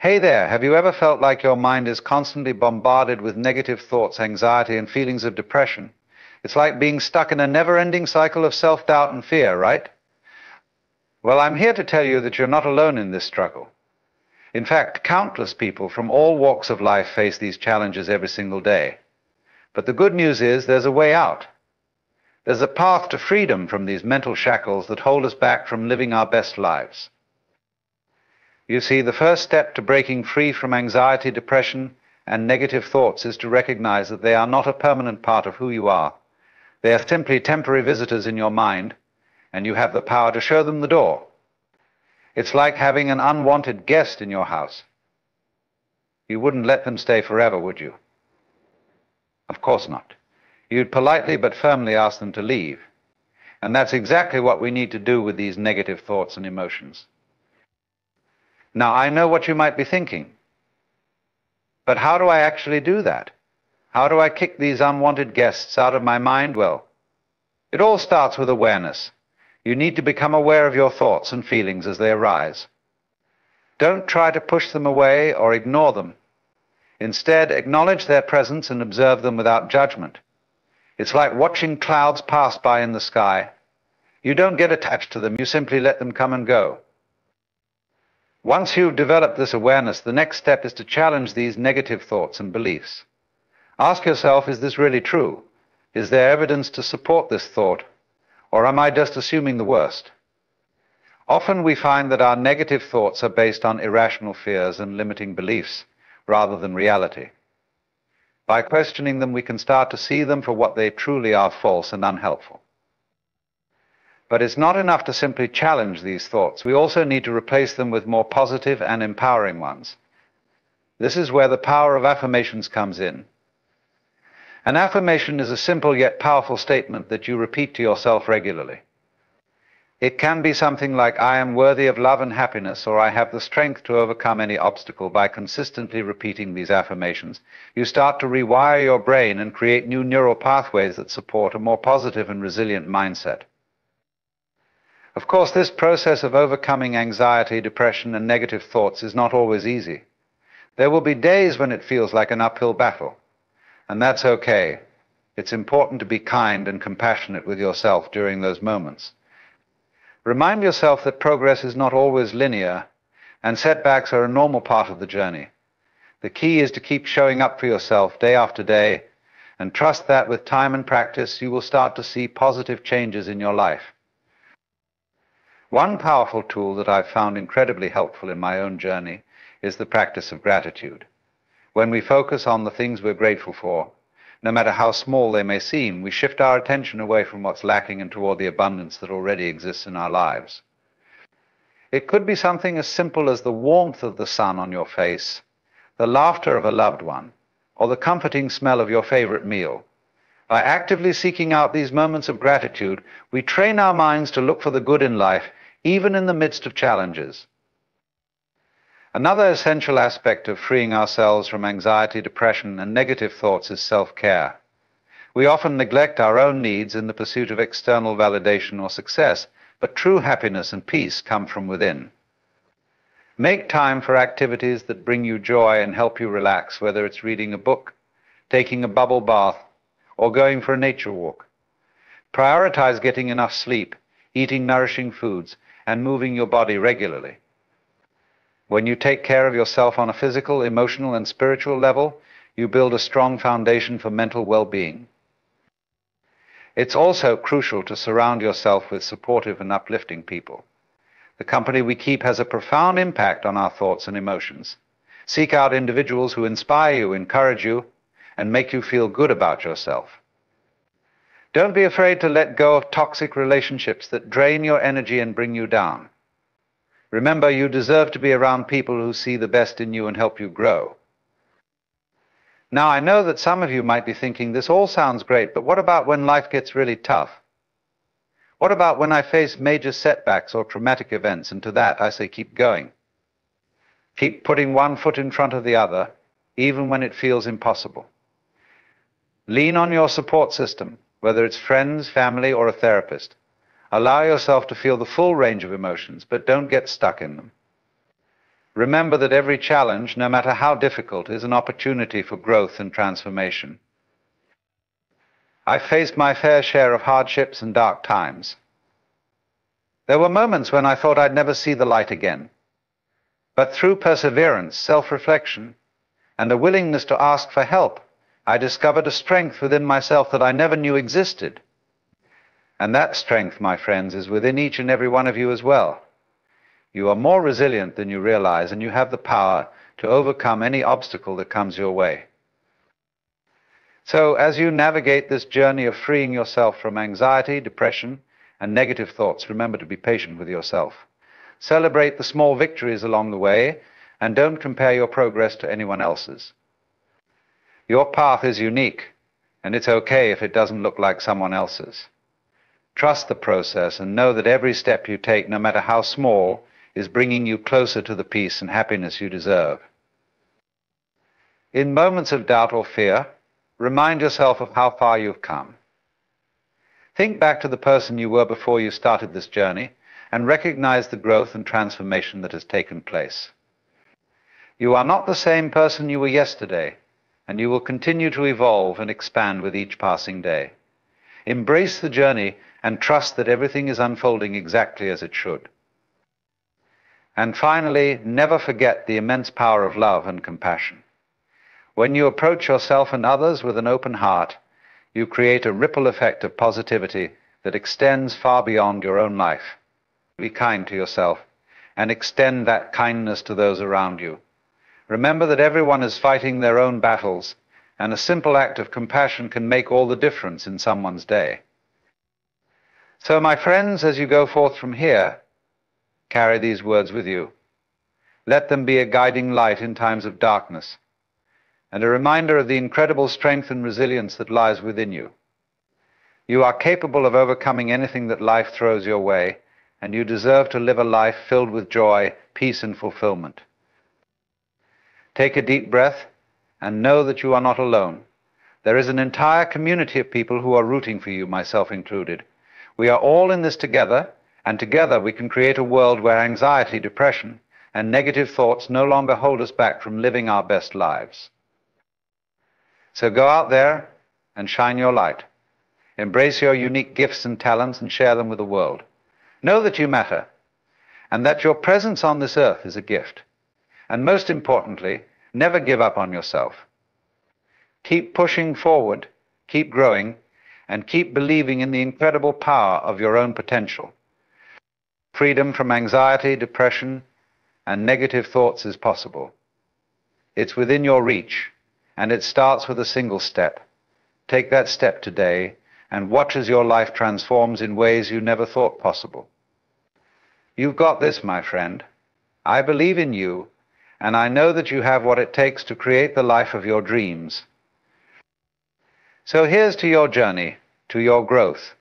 Hey there, have you ever felt like your mind is constantly bombarded with negative thoughts, anxiety, and feelings of depression? It's like being stuck in a never-ending cycle of self-doubt and fear, right? Well, I'm here to tell you that you're not alone in this struggle. In fact, countless people from all walks of life face these challenges every single day. But the good news is there's a way out. There's a path to freedom from these mental shackles that hold us back from living our best lives. You see, the first step to breaking free from anxiety, depression, and negative thoughts is to recognize that they are not a permanent part of who you are. They are simply temporary visitors in your mind, and you have the power to show them the door. It's like having an unwanted guest in your house. You wouldn't let them stay forever, would you? Of course not. You'd politely but firmly ask them to leave. And that's exactly what we need to do with these negative thoughts and emotions. Now, I know what you might be thinking. But how do I actually do that? How do I kick these unwanted guests out of my mind? Well, it all starts with awareness. You need to become aware of your thoughts and feelings as they arise. Don't try to push them away or ignore them. Instead, acknowledge their presence and observe them without judgment. It's like watching clouds pass by in the sky. You don't get attached to them, you simply let them come and go. Once you've developed this awareness, the next step is to challenge these negative thoughts and beliefs. Ask yourself, is this really true? Is there evidence to support this thought? Or am I just assuming the worst? Often we find that our negative thoughts are based on irrational fears and limiting beliefs, rather than reality. By questioning them, we can start to see them for what they truly are: false and unhelpful. But it's not enough to simply challenge these thoughts. We also need to replace them with more positive and empowering ones. This is where the power of affirmations comes in. An affirmation is a simple yet powerful statement that you repeat to yourself regularly. It can be something like, I am worthy of love and happiness, or I have the strength to overcome any obstacle. By consistently repeating these affirmations, you start to rewire your brain and create new neural pathways that support a more positive and resilient mindset. Of course, this process of overcoming anxiety, depression, and negative thoughts is not always easy. There will be days when it feels like an uphill battle, and that's okay. It's important to be kind and compassionate with yourself during those moments. Remind yourself that progress is not always linear, and setbacks are a normal part of the journey. The key is to keep showing up for yourself day after day, and trust that with time and practice, you will start to see positive changes in your life. One powerful tool that I've found incredibly helpful in my own journey is the practice of gratitude. When we focus on the things we're grateful for, no matter how small they may seem, we shift our attention away from what's lacking and toward the abundance that already exists in our lives. It could be something as simple as the warmth of the sun on your face, the laughter of a loved one, or the comforting smell of your favorite meal. By actively seeking out these moments of gratitude, we train our minds to look for the good in life, even in the midst of challenges. Another essential aspect of freeing ourselves from anxiety, depression, and negative thoughts is self-care. We often neglect our own needs in the pursuit of external validation or success, but true happiness and peace come from within. Make time for activities that bring you joy and help you relax, whether it's reading a book, taking a bubble bath, or going for a nature walk. Prioritize getting enough sleep, eating nourishing foods, and moving your body regularly. When you take care of yourself on a physical, emotional, and spiritual level, you build a strong foundation for mental well-being. It's also crucial to surround yourself with supportive and uplifting people. The company we keep has a profound impact on our thoughts and emotions. Seek out individuals who inspire you, encourage you, and make you feel good about yourself. Don't be afraid to let go of toxic relationships that drain your energy and bring you down. Remember, you deserve to be around people who see the best in you and help you grow. Now, I know that some of you might be thinking, this all sounds great, but what about when life gets really tough? What about when I face major setbacks or traumatic events? And to that, I say keep going. Keep putting one foot in front of the other, even when it feels impossible. Lean on your support system, whether it's friends, family, or a therapist. Allow yourself to feel the full range of emotions, but don't get stuck in them. Remember that every challenge, no matter how difficult, is an opportunity for growth and transformation. I faced my fair share of hardships and dark times. There were moments when I thought I'd never see the light again. But through perseverance, self-reflection, and a willingness to ask for help, I discovered a strength within myself that I never knew existed. And that strength, my friends, is within each and every one of you as well. You are more resilient than you realize, and you have the power to overcome any obstacle that comes your way. So, as you navigate this journey of freeing yourself from anxiety, depression, and negative thoughts, remember to be patient with yourself. Celebrate the small victories along the way, and don't compare your progress to anyone else's. Your path is unique, and it's okay if it doesn't look like someone else's. Trust the process and know that every step you take, no matter how small, is bringing you closer to the peace and happiness you deserve. In moments of doubt or fear, remind yourself of how far you've come. Think back to the person you were before you started this journey and recognize the growth and transformation that has taken place. You are not the same person you were yesterday, and you will continue to evolve and expand with each passing day. Embrace the journey and trust that everything is unfolding exactly as it should. And finally, never forget the immense power of love and compassion. When you approach yourself and others with an open heart, you create a ripple effect of positivity that extends far beyond your own life. Be kind to yourself and extend that kindness to those around you. Remember that everyone is fighting their own battles, and a simple act of compassion can make all the difference in someone's day. So, my friends, as you go forth from here, carry these words with you. Let them be a guiding light in times of darkness, and a reminder of the incredible strength and resilience that lies within you. You are capable of overcoming anything that life throws your way, and you deserve to live a life filled with joy, peace, and fulfillment. Take a deep breath and know that you are not alone. There is an entire community of people who are rooting for you, myself included. We are all in this together, and together we can create a world where anxiety, depression, and negative thoughts no longer hold us back from living our best lives. So go out there and shine your light. Embrace your unique gifts and talents and share them with the world. Know that you matter, and that your presence on this earth is a gift. And most importantly, never give up on yourself. Keep pushing forward, keep growing, and keep believing in the incredible power of your own potential. Freedom from anxiety, depression, and negative thoughts is possible. It's within your reach, and it starts with a single step. Take that step today and watch as your life transforms in ways you never thought possible. You've got this, my friend. I believe in you, and I know that you have what it takes to create the life of your dreams. So here's to your journey, to your growth,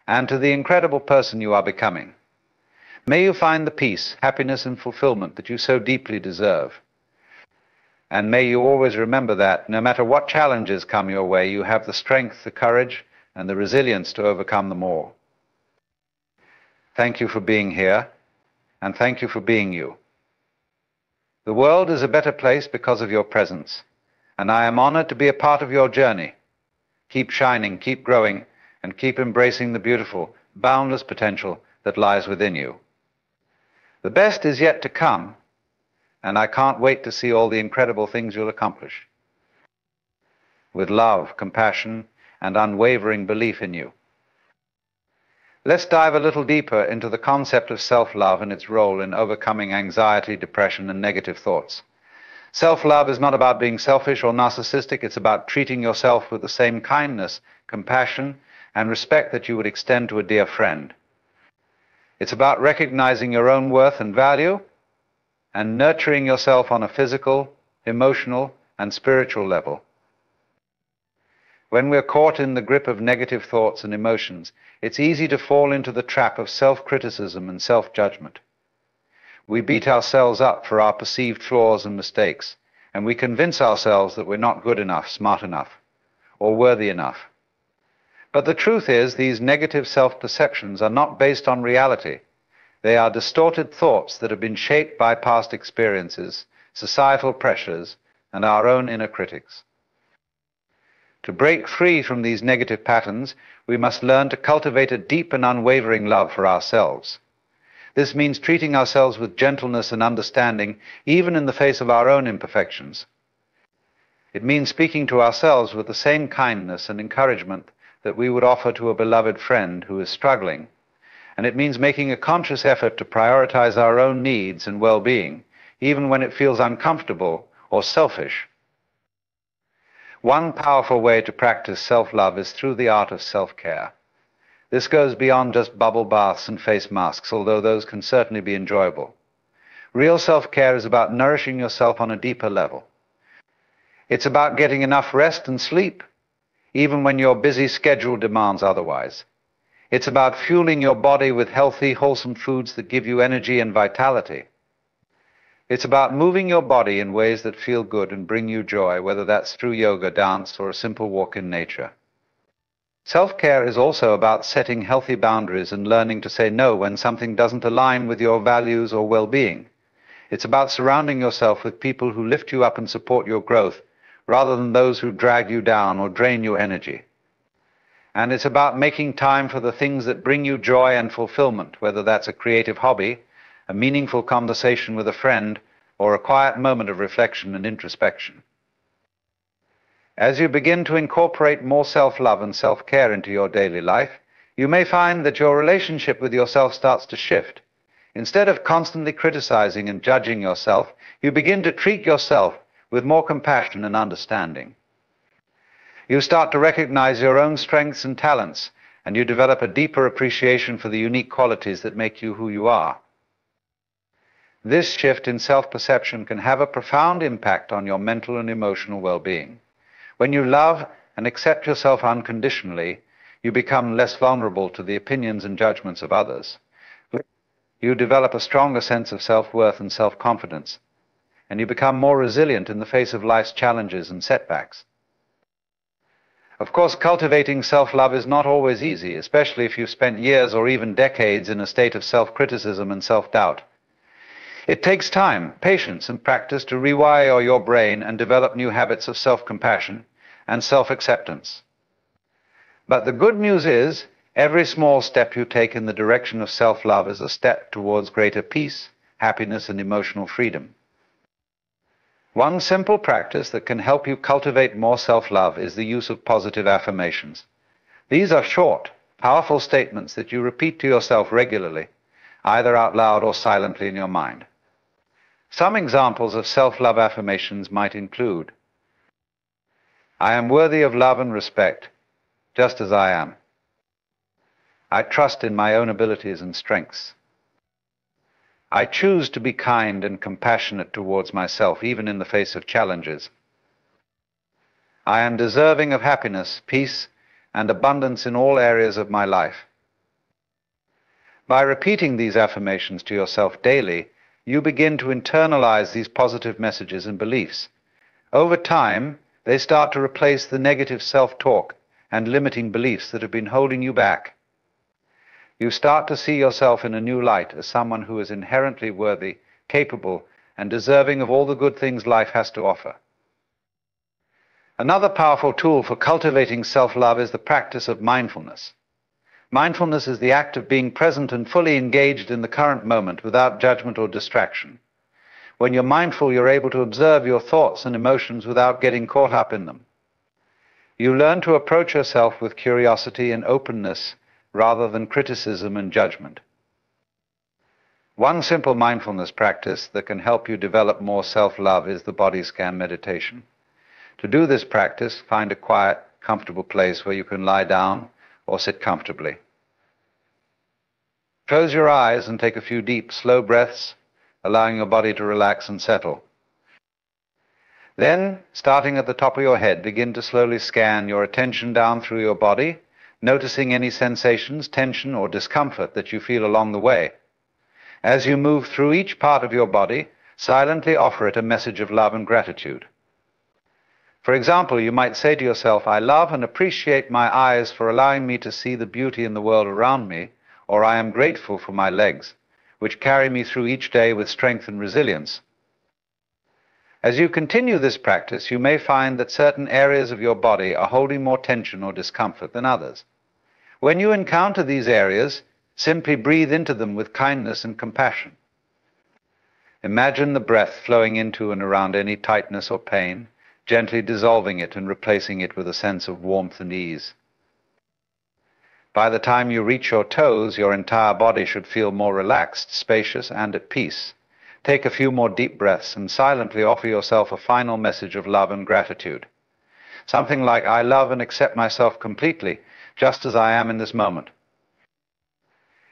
and to the incredible person you are becoming. May you find the peace, happiness, and fulfillment that you so deeply deserve. And may you always remember that, no matter what challenges come your way, you have the strength, the courage, and the resilience to overcome them all. Thank you for being here, and thank you for being you. The world is a better place because of your presence, and I am honored to be a part of your journey. Keep shining, keep growing, and keep embracing the beautiful, boundless potential that lies within you. The best is yet to come, and I can't wait to see all the incredible things you'll accomplish. With love, compassion, and unwavering belief in you. Let's dive a little deeper into the concept of self-love and its role in overcoming anxiety, depression, and negative thoughts. Self-love is not about being selfish or narcissistic. It's about treating yourself with the same kindness, compassion, and respect that you would extend to a dear friend. It's about recognizing your own worth and value and nurturing yourself on a physical, emotional, and spiritual level. When we're caught in the grip of negative thoughts and emotions, it's easy to fall into the trap of self-criticism and self-judgment. We beat ourselves up for our perceived flaws and mistakes, and we convince ourselves that we're not good enough, smart enough, or worthy enough. But the truth is, these negative self-perceptions are not based on reality. They are distorted thoughts that have been shaped by past experiences, societal pressures, and our own inner critics. To break free from these negative patterns, we must learn to cultivate a deep and unwavering love for ourselves. This means treating ourselves with gentleness and understanding, even in the face of our own imperfections. It means speaking to ourselves with the same kindness and encouragement that we would offer to a beloved friend who is struggling. And it means making a conscious effort to prioritize our own needs and well-being, even when it feels uncomfortable or selfish. One powerful way to practice self-love is through the art of self-care. This goes beyond just bubble baths and face masks, although those can certainly be enjoyable. Real self-care is about nourishing yourself on a deeper level. It's about getting enough rest and sleep, even when your busy schedule demands otherwise. It's about fueling your body with healthy, wholesome foods that give you energy and vitality. It's about moving your body in ways that feel good and bring you joy, whether that's through yoga, dance, or a simple walk in nature. Self-care is also about setting healthy boundaries and learning to say no when something doesn't align with your values or well-being. It's about surrounding yourself with people who lift you up and support your growth, rather than those who drag you down or drain your energy. And it's about making time for the things that bring you joy and fulfillment, whether that's a creative hobby, a meaningful conversation with a friend, or a quiet moment of reflection and introspection. As you begin to incorporate more self-love and self-care into your daily life, you may find that your relationship with yourself starts to shift. Instead of constantly criticizing and judging yourself, you begin to treat yourself with more compassion and understanding. You start to recognize your own strengths and talents, and you develop a deeper appreciation for the unique qualities that make you who you are. This shift in self-perception can have a profound impact on your mental and emotional well-being. When you love and accept yourself unconditionally, you become less vulnerable to the opinions and judgments of others. You develop a stronger sense of self-worth and self-confidence, and you become more resilient in the face of life's challenges and setbacks. Of course, cultivating self-love is not always easy, especially if you've spent years or even decades in a state of self-criticism and self-doubt. It takes time, patience, and practice to rewire your brain and develop new habits of self-compassion and self-acceptance. But the good news is, every small step you take in the direction of self-love is a step towards greater peace, happiness, and emotional freedom. One simple practice that can help you cultivate more self-love is the use of positive affirmations. These are short, powerful statements that you repeat to yourself regularly, either out loud or silently in your mind. Some examples of self-love affirmations might include: I am worthy of love and respect, just as I am. I trust in my own abilities and strengths. I choose to be kind and compassionate towards myself, even in the face of challenges. I am deserving of happiness, peace, and abundance in all areas of my life. By repeating these affirmations to yourself daily, you begin to internalize these positive messages and beliefs. Over time, they start to replace the negative self-talk and limiting beliefs that have been holding you back. You start to see yourself in a new light as someone who is inherently worthy, capable, and deserving of all the good things life has to offer. Another powerful tool for cultivating self-love is the practice of mindfulness. Mindfulness is the act of being present and fully engaged in the current moment without judgment or distraction. When you're mindful, you're able to observe your thoughts and emotions without getting caught up in them. You learn to approach yourself with curiosity and openness rather than criticism and judgment. One simple mindfulness practice that can help you develop more self-love is the body scan meditation. To do this practice, find a quiet, comfortable place where you can lie down or sit comfortably. Close your eyes and take a few deep, slow breaths, allowing your body to relax and settle. Then, starting at the top of your head, begin to slowly scan your attention down through your body, noticing any sensations, tension, or discomfort that you feel along the way. As you move through each part of your body, silently offer it a message of love and gratitude. For example, you might say to yourself, I love and appreciate my eyes for allowing me to see the beauty in the world around me, or I am grateful for my legs, which carry me through each day with strength and resilience. As you continue this practice, you may find that certain areas of your body are holding more tension or discomfort than others. When you encounter these areas, simply breathe into them with kindness and compassion. Imagine the breath flowing into and around any tightness or pain, gently dissolving it and replacing it with a sense of warmth and ease. By the time you reach your toes, your entire body should feel more relaxed, spacious, and at peace. Take a few more deep breaths and silently offer yourself a final message of love and gratitude. Something like, "I love and accept myself completely, just as I am in this moment."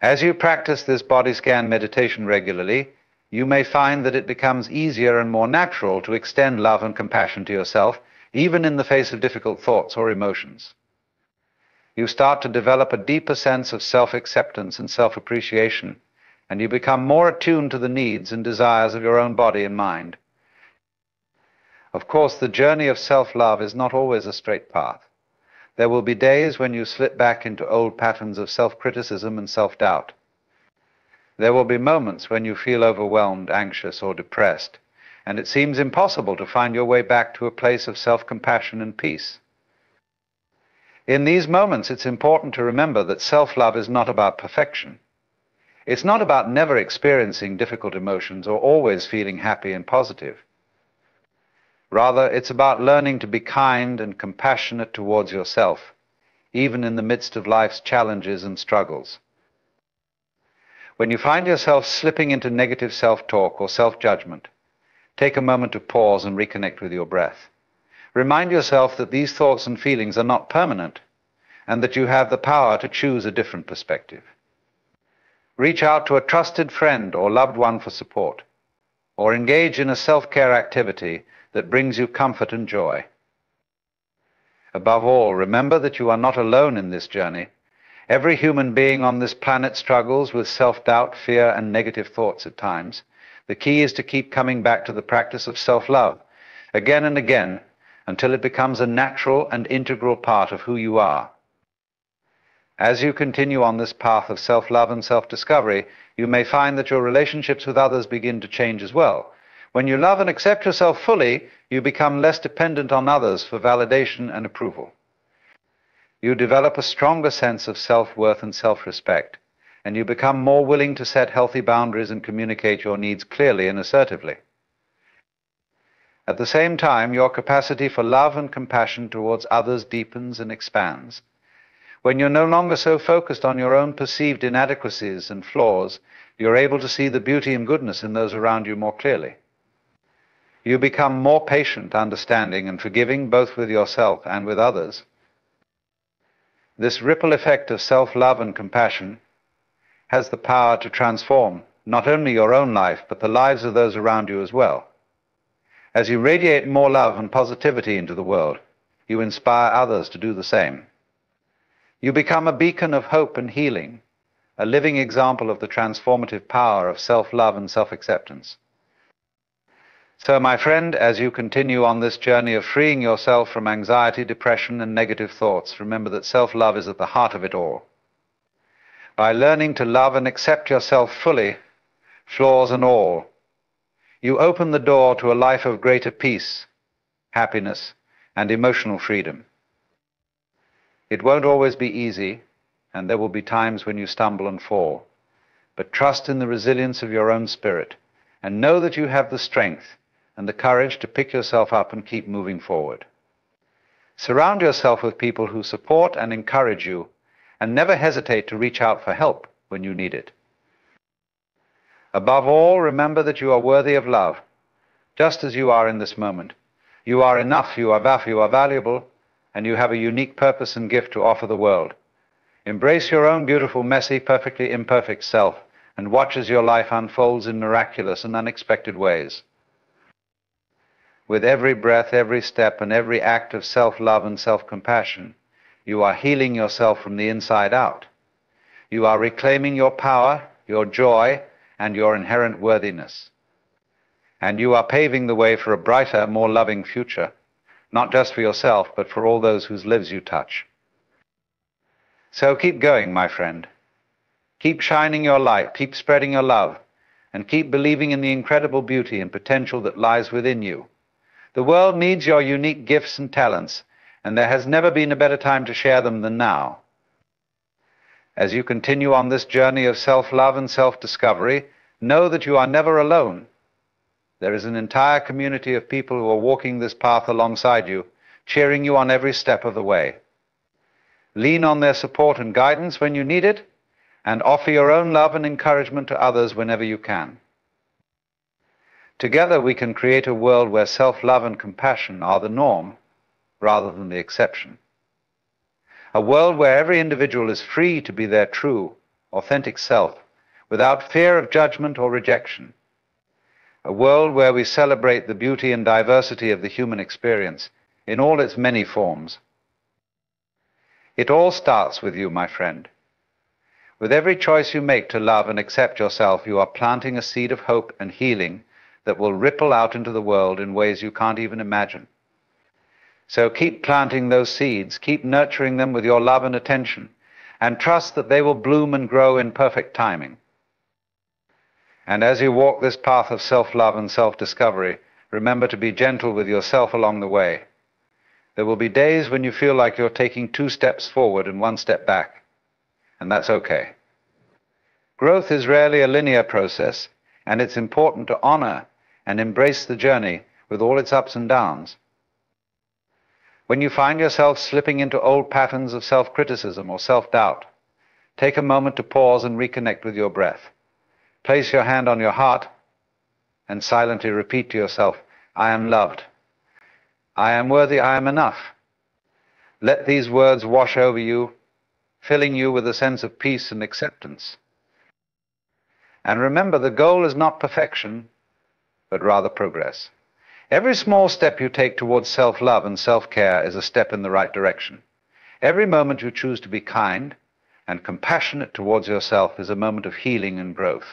As you practice this body scan meditation regularly, you may find that it becomes easier and more natural to extend love and compassion to yourself, even in the face of difficult thoughts or emotions. You start to develop a deeper sense of self-acceptance and self-appreciation, and you become more attuned to the needs and desires of your own body and mind. Of course, the journey of self-love is not always a straight path. There will be days when you slip back into old patterns of self-criticism and self-doubt. There will be moments when you feel overwhelmed, anxious, or depressed, and it seems impossible to find your way back to a place of self-compassion and peace. In these moments, it's important to remember that self-love is not about perfection. It's not about never experiencing difficult emotions or always feeling happy and positive. Rather, it's about learning to be kind and compassionate towards yourself, even in the midst of life's challenges and struggles. When you find yourself slipping into negative self-talk or self-judgment, take a moment to pause and reconnect with your breath. Remind yourself that these thoughts and feelings are not permanent, and that you have the power to choose a different perspective. Reach out to a trusted friend or loved one for support, or engage in a self-care activity that brings you comfort and joy. Above all, remember that you are not alone in this journey. Every human being on this planet struggles with self-doubt, fear, and negative thoughts at times. The key is to keep coming back to the practice of self-love, again and again, until it becomes a natural and integral part of who you are. As you continue on this path of self-love and self-discovery, you may find that your relationships with others begin to change as well. When you love and accept yourself fully, you become less dependent on others for validation and approval. You develop a stronger sense of self-worth and self-respect, and you become more willing to set healthy boundaries and communicate your needs clearly and assertively. At the same time, your capacity for love and compassion towards others deepens and expands. When you're no longer so focused on your own perceived inadequacies and flaws, you're able to see the beauty and goodness in those around you more clearly. You become more patient, understanding, and forgiving both with yourself and with others. This ripple effect of self-love and compassion has the power to transform not only your own life, but the lives of those around you as well. As you radiate more love and positivity into the world, you inspire others to do the same. You become a beacon of hope and healing, a living example of the transformative power of self-love and self-acceptance. So, my friend, as you continue on this journey of freeing yourself from anxiety, depression, and negative thoughts, remember that self-love is at the heart of it all. By learning to love and accept yourself fully, flaws and all, you open the door to a life of greater peace, happiness, and emotional freedom. It won't always be easy, and there will be times when you stumble and fall, but trust in the resilience of your own spirit, and know that you have the strength and the courage to pick yourself up and keep moving forward. Surround yourself with people who support and encourage you, and never hesitate to reach out for help when you need it. Above all, remember that you are worthy of love, just as you are in this moment. You are enough, you are valuable, and you have a unique purpose and gift to offer the world. Embrace your own beautiful, messy, perfectly imperfect self, and watch as your life unfolds in miraculous and unexpected ways. With every breath, every step, and every act of self-love and self-compassion, you are healing yourself from the inside out. You are reclaiming your power, your joy, and your inherent worthiness. And you are paving the way for a brighter, more loving future, not just for yourself, but for all those whose lives you touch. So keep going, my friend. Keep shining your light, keep spreading your love, and keep believing in the incredible beauty and potential that lies within you. The world needs your unique gifts and talents, and there has never been a better time to share them than now. As you continue on this journey of self-love and self-discovery, know that you are never alone. There is an entire community of people who are walking this path alongside you, cheering you on every step of the way. Lean on their support and guidance when you need it, and offer your own love and encouragement to others whenever you can. Together we can create a world where self-love and compassion are the norm rather than the exception. A world where every individual is free to be their true, authentic self, without fear of judgment or rejection. A world where we celebrate the beauty and diversity of the human experience in all its many forms. It all starts with you, my friend. With every choice you make to love and accept yourself, you are planting a seed of hope and healing that will ripple out into the world in ways you can't even imagine. So keep planting those seeds, keep nurturing them with your love and attention, and trust that they will bloom and grow in perfect timing. And as you walk this path of self-love and self-discovery, remember to be gentle with yourself along the way. There will be days when you feel like you're taking 2 steps forward and 1 step back, and that's okay. Growth is rarely a linear process, and it's important to honor and embrace the journey with all its ups and downs. When you find yourself slipping into old patterns of self-criticism or self-doubt, take a moment to pause and reconnect with your breath. Place your hand on your heart and silently repeat to yourself, I am loved. I am worthy, I am enough. Let these words wash over you, filling you with a sense of peace and acceptance. And remember, the goal is not perfection, but rather progress. Every small step you take towards self-love and self-care is a step in the right direction. Every moment you choose to be kind and compassionate towards yourself is a moment of healing and growth.